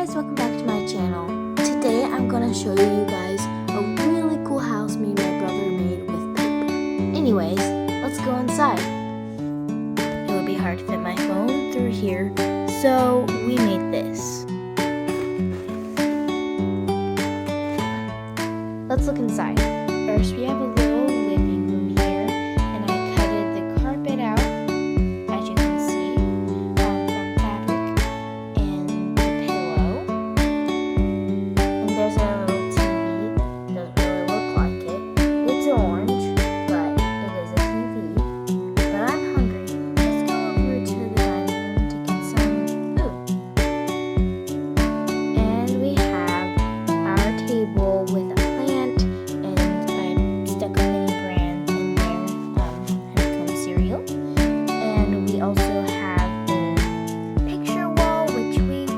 guys, welcome back to my channel. Today I'm gonna show you guys a really cool house my brother made with paper. Anyways, let's go inside. It would be hard to fit my phone through here, so we made this. Let's look inside. First we have a little living room here, and I cutted the carpet out, as you can see, from fabric, and the pillow. And there's a little TV. Doesn't really look like it. It's orange, but it is a TV. But I'm hungry. Let's go over to the dining room to get some food. And we have our table with a plant, and I stuck a mini brand in there, honeycomb cereal. And we also have a picture wall, which we use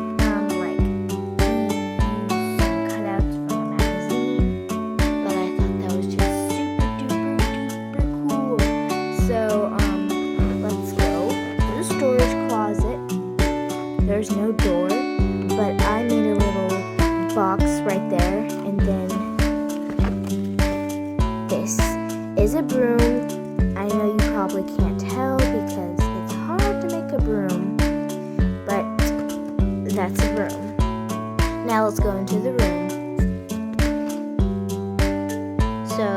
some cutouts from a magazine. But I thought that was just super duper cool. So let's go to the storage closet. There's no door, but I made a little box right there, and then this is a broom. I know you probably can't tell because it's hard to make a broom, but that's a broom. Now let's go into the room. So,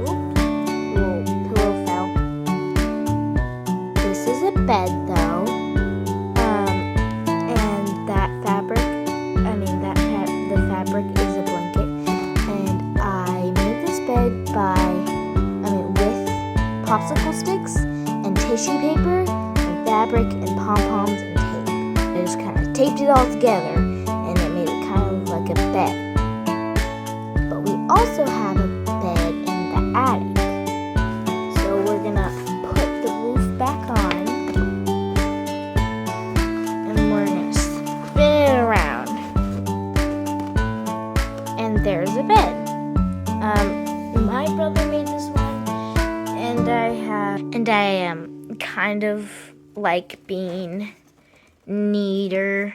oops, little pillow fell. This is a bed though, and that fabric, the fabric is a blanket, and I made this bed with popsicle sticks and tissue paper and fabric and pom-poms and tape. I just kind of taped it all together, and it made it kind of like a bed. But we also have a bed in the attic, so we're gonna put the roof back on, and we're gonna spin it around. And there's a bed. My brother made this one, and I am kind of like being neater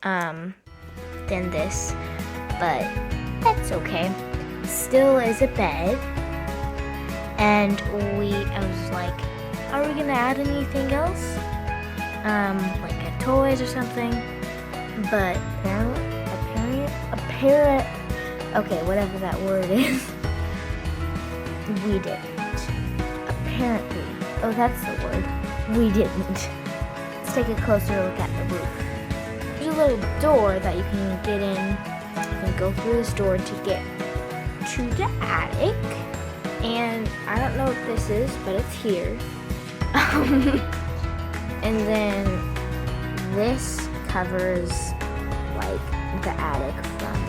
than this, but that's okay. It still is a bed, and I was like, are we gonna add anything else? Like toys or something? But okay, whatever that word is, we didn't. Apparently. Oh, that's the word. We didn't. Let's take a closer look at the roof. There's a little door that you can get in. You can go through this door to get to the attic. And I don't know what this is, but it's here. And then this covers the attic from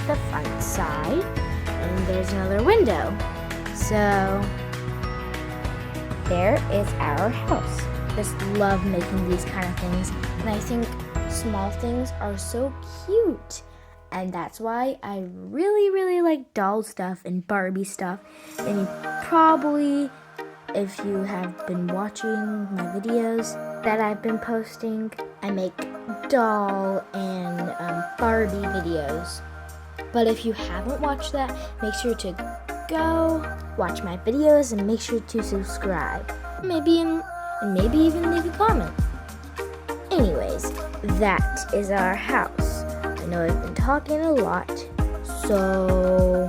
the front side, and there's another window. So there is our house. Just love making these kind of things, and I think small things are so cute, and that's why I really like doll stuff and Barbie stuff. And you probably, if you have been watching my videos that I've been posting, I make doll and Barbie videos. But if you haven't watched that, make sure to go watch my videos and make sure to subscribe. Maybe even leave a comment. Anyways, that is our house. I know I've been talking a lot, so